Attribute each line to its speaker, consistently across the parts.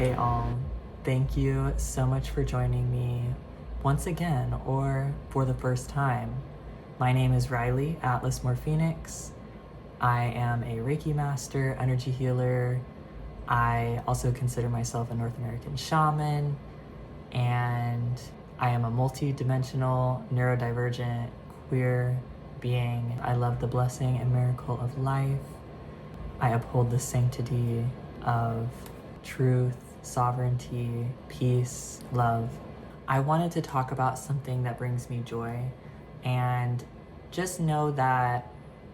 Speaker 1: Hey all, thank you so much for joining me once again or for the first time. My name is Riley, Atlas Morphoenix. I am a Reiki master, energy healer. I also consider myself a North American shaman, and I am a multi-dimensional, neurodivergent, queer being. I love the blessing and miracle of life. I uphold the sanctity of truth, sovereignty, peace, love. I wanted to talk about something that brings me joy, and just know that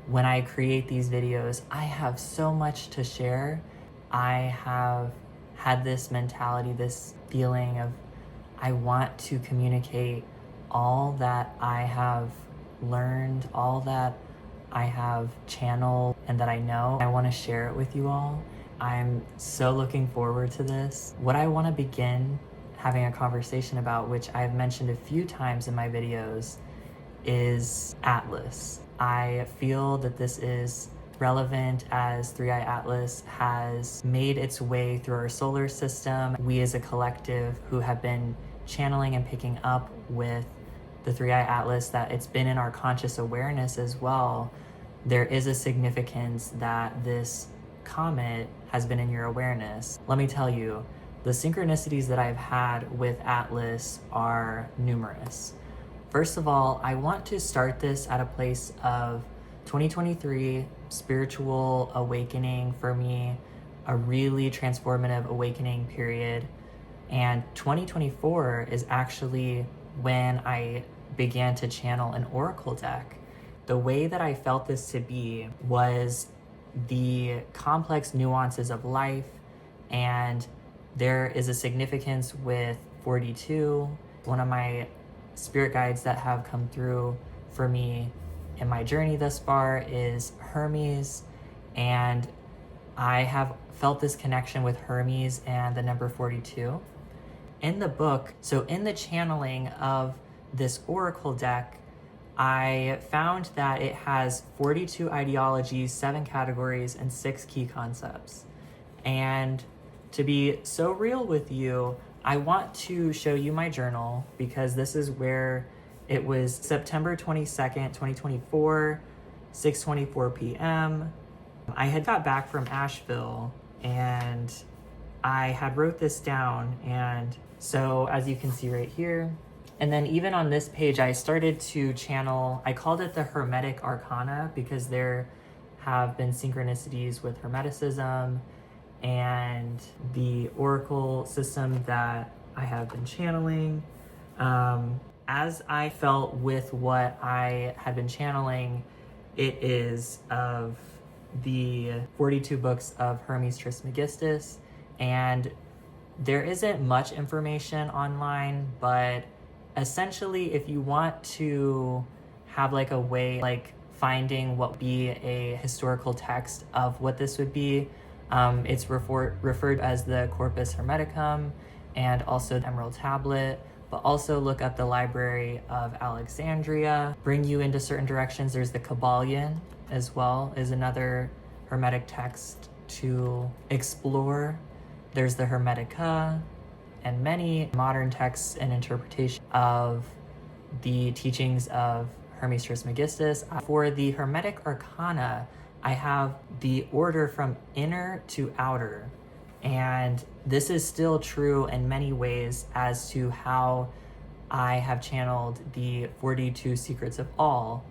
Speaker 1: when I create these videos, I have so much to share. I have had this mentality, this feeling of I want to communicate all that I have learned, all that I have channeled and that I know. I want to share it with you all. I'm so looking forward to this. What I want to begin having a conversation about, which I've mentioned a few times in my videos, is Atlas. I feel that this is relevant as 3i Atlas has made its way through our solar system. We as a collective who have been channeling and picking up with the 3i Atlas, that it's been in our conscious awareness as well. There is a significance that this comet has been in your awareness. Let me tell you, the synchronicities that I've had with Atlas are numerous. First of all, I want to start this at a place of 2023 spiritual awakening for me, a really transformative awakening period. And 2024 is actually when I began to channel an oracle deck. The way that I felt this to be was the complex nuances of life, and there is a significance with 42. One of my spirit guides that have come through for me in my journey thus far is Hermes, and I have felt this connection with Hermes and the number 42. In the book, so in the channeling of this oracle deck, I found that it has 42 ideologies, 7 categories, and 6 key concepts. And to be so real with you, I want to show you my journal, because this is where it was September 22nd, 2024, 6:24 p.m. I had got back from Asheville and I had wrote this down, and so as you can see right here, and then even on this page, I started to channel, I called it the Hermetic Arcana because there have been synchronicities with Hermeticism and the Oracle system that I have been channeling. As I felt with what I had been channeling, it is of the 42 books of Hermes Trismegistus, and there isn't much information online, but essentially if you want to have like a way, like finding what would be a historical text of what this would be, it's referred as the Corpus Hermeticum and also the Emerald Tablet, but also look up the Library of Alexandria, bring you into certain directions. There's the Kabbalion as well, is another Hermetic text to explore. There's the Hermetica, and many modern texts and interpretation of the teachings of Hermes Trismegistus. For the Hermetic Arcana, I have the order from inner to outer, and this is still true in many ways as to how I have channeled the 42 Secrets of All,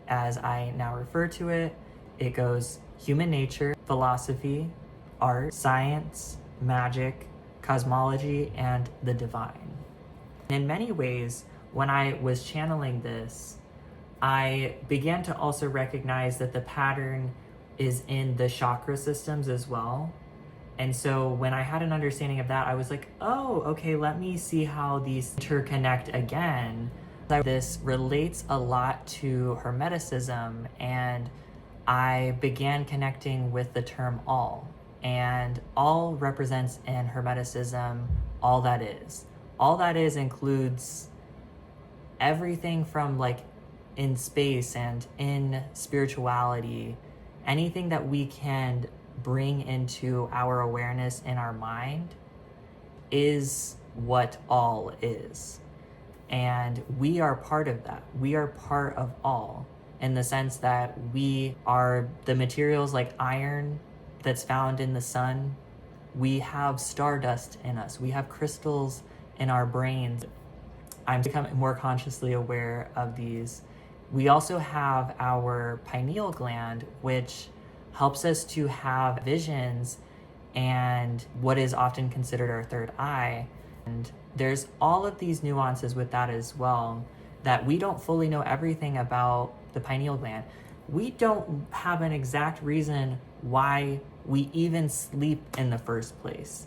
Speaker 1: as I now refer to it. It goes human nature, philosophy, art, science, magic, cosmology, and the divine. In many ways, when I was channeling this, I began to also recognize that the pattern is in the chakra systems as well. And so when I had an understanding of that, I was like, oh, okay, let me see how these interconnect again. This relates a lot to Hermeticism, and I began connecting with the term all. And all represents in Hermeticism all that is. All that is includes everything from like in space and in spirituality, anything that we can bring into our awareness in our mind is what all is. And we are part of that. We are part of all, in the sense that we are the materials like iron that's found in the sun. We have stardust in us. We have crystals in our brains. I'm becoming more consciously aware of these. We also have our pineal gland, which helps us to have visions and what is often considered our third eye. And there's all of these nuances with that as well, that we don't fully know everything about the pineal gland. We don't have an exact reason why we even sleep in the first place.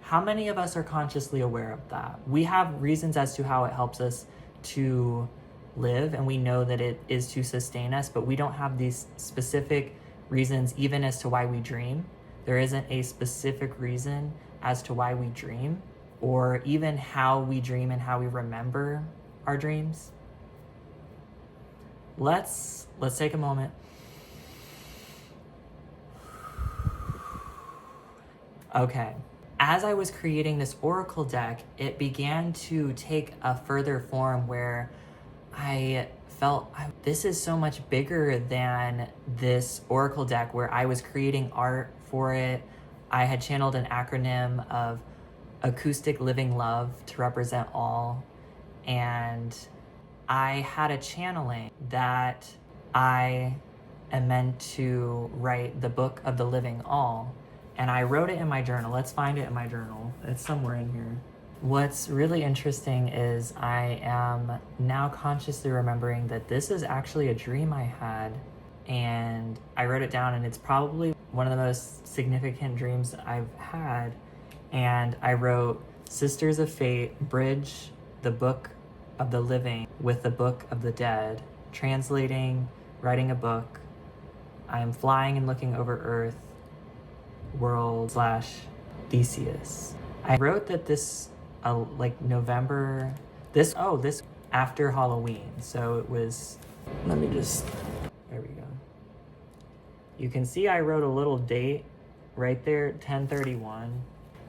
Speaker 1: How many of us are consciously aware of that? We have reasons as to how it helps us to live, and we know that it is to sustain us, but we don't have these specific reasons even as to why we dream. There isn't a specific reason as to why we dream, or even how we dream and how we remember our dreams. Let's take a moment. Okay. As I was creating this oracle deck, it began to take a further form where I felt this is so much bigger than this oracle deck, where I was creating art for it. I had channeled an acronym of acoustic living love to represent all. And I had a channeling that I am meant to write the book of the living all. And I wrote it in my journal. Let's find it in my journal. It's somewhere in here. What's really interesting is I am now consciously remembering that this is actually a dream I had, and I wrote it down, and it's probably one of the most significant dreams I've had. And I wrote, Sisters of Fate bridge the book of the living with the book of the dead, translating, writing a book. I am flying and looking over Earth, world / Theseus. I wrote that this like November, this after Halloween. So it was, there we go. You can see I wrote a little date right there, 10/31.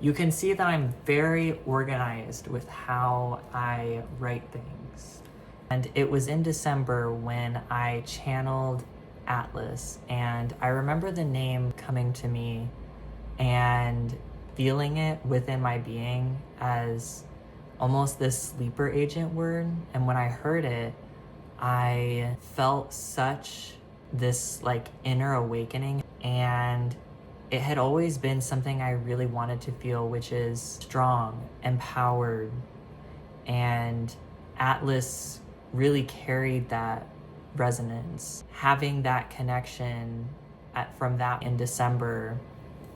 Speaker 1: You can see that I'm very organized with how I write things. And it was in December when I channeled Atlas, and I remember the name coming to me and feeling it within my being as almost this sleeper agent word. And when I heard it, I felt such this like inner awakening, and it had always been something I really wanted to feel, which is strong, empowered. And Atlas really carried that resonance. Having that connection from that in December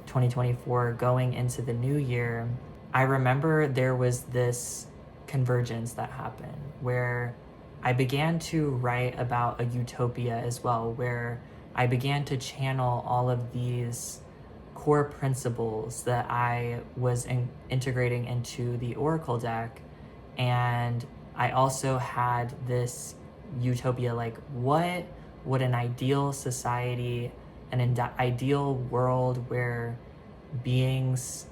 Speaker 1: 2024 going into the new year, I remember there was this convergence that happened where I began to write about a utopia as well, where I began to channel all of these core principles that I was integrating into the oracle deck. And I also had this utopia, like what would an ideal society, an ideal world where beings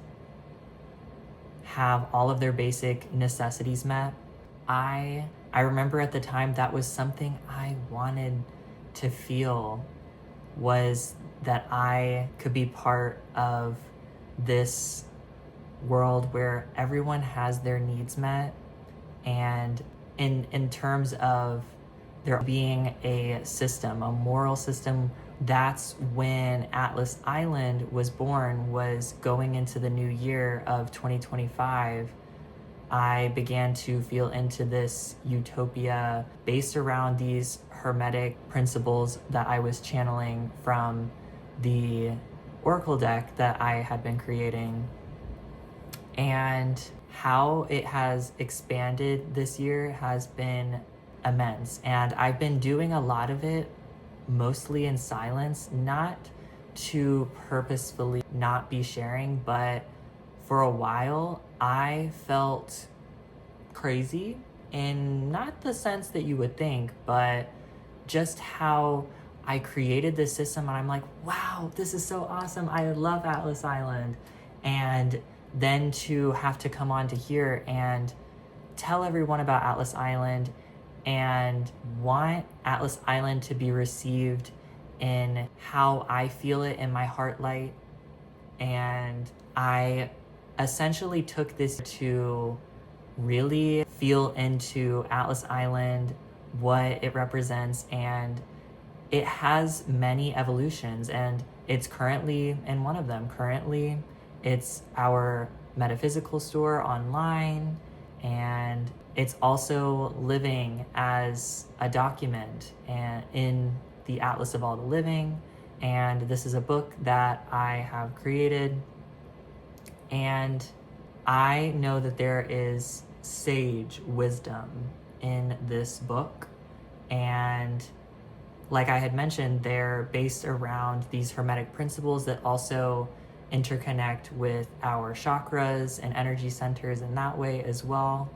Speaker 1: have all of their basic necessities met. I remember at the time that was something I wanted to feel, was that I could be part of this world where everyone has their needs met. And in terms of there being a system, a moral system, that's when Atlas Island was born, was going into the new year of 2025. I began to feel into this utopia based around these hermetic principles that I was channeling from the oracle deck that I had been creating. And how it has expanded this year has been immense. And I've been doing a lot of it mostly in silence, not to purposefully not be sharing, but for a while I felt crazy, in not the sense that you would think, but just how I created this system, and I'm like, wow, this is so awesome. I love Atlas Island. And then to have to come on to here and tell everyone about Atlas Island and want Atlas Island to be received in how I feel it in my heart light. And I essentially took this to really feel into Atlas Island, what it represents, and it has many evolutions, and it's currently in one of them. Currently, it's our metaphysical store online, and it's also living as a document and in the Atlas of All the Living. And this is a book that I have created, and I know that there is sage wisdom in this book, and like I had mentioned, they're based around these hermetic principles that also interconnect with our chakras and energy centers in that way as well.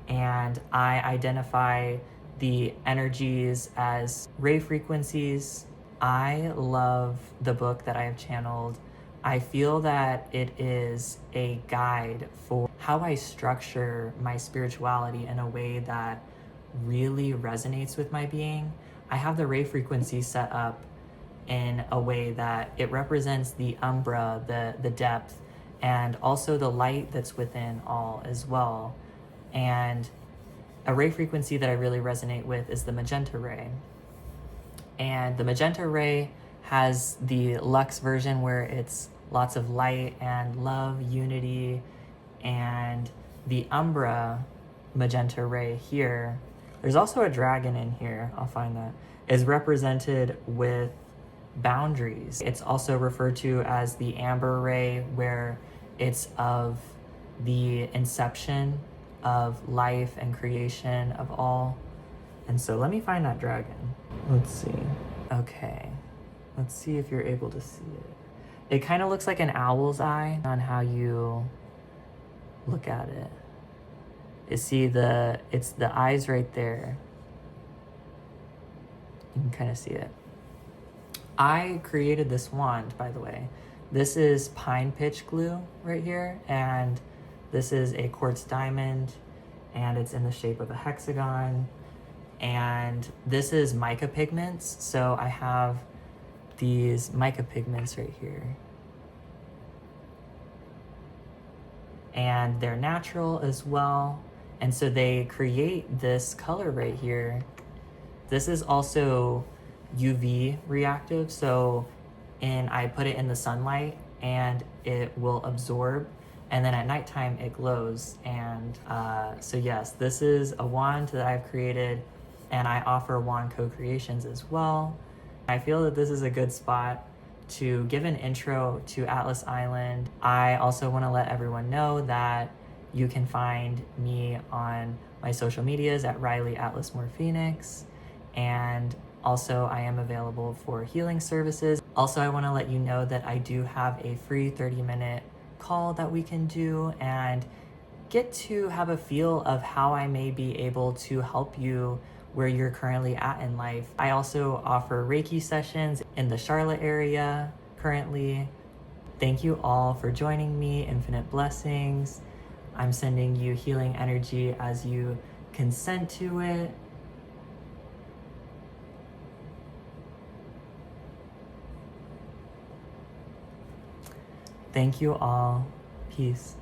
Speaker 1: And I identify the energies as ray frequencies. I love the book that I have channeled. I feel that it is a guide for how I structure my spirituality in a way that really resonates with my being. I have the ray frequency set up in a way that it represents the umbra, the depth, and also the light that's within all as well. And a ray frequency that I really resonate with is the magenta ray. And the magenta ray has the luxe version where it's lots of light and love, unity, and the umbra magenta ray here, there's also a dragon in here, I'll find that, is represented with boundaries. It's also referred to as the amber ray, where it's of the inception of life and creation of all. And so let me find that dragon. Let's see. Okay, let's see if you're able to see it. It kind of looks like an owl's eye on how you look at it. You see it's the eyes right there. You can kind of see it. I created this wand, by the way. This is pine pitch glue right here, and this is a quartz diamond, and it's in the shape of a hexagon. And this is mica pigments, so I have these mica pigments right here. And they're natural as well. And so they create this color right here. This is also UV reactive, so I put it in the sunlight and it will absorb, and then at nighttime it glows. And so yes, this is a wand that I've created, and I offer wand co-creations as well. I feel that this is a good spot to give an intro to Atlas Island. I also want to let everyone know that you can find me on my social medias at Riley Atlas More Phoenix, and also I am available for healing services. Also, I want to let you know that I do have a free 30-minute call that we can do and get to have a feel of how I may be able to help you where you're currently at in life. I also offer Reiki sessions in the Charlotte area currently. Thank you all for joining me. Infinite blessings. I'm sending you healing energy as you consent to it. Thank you all. Peace.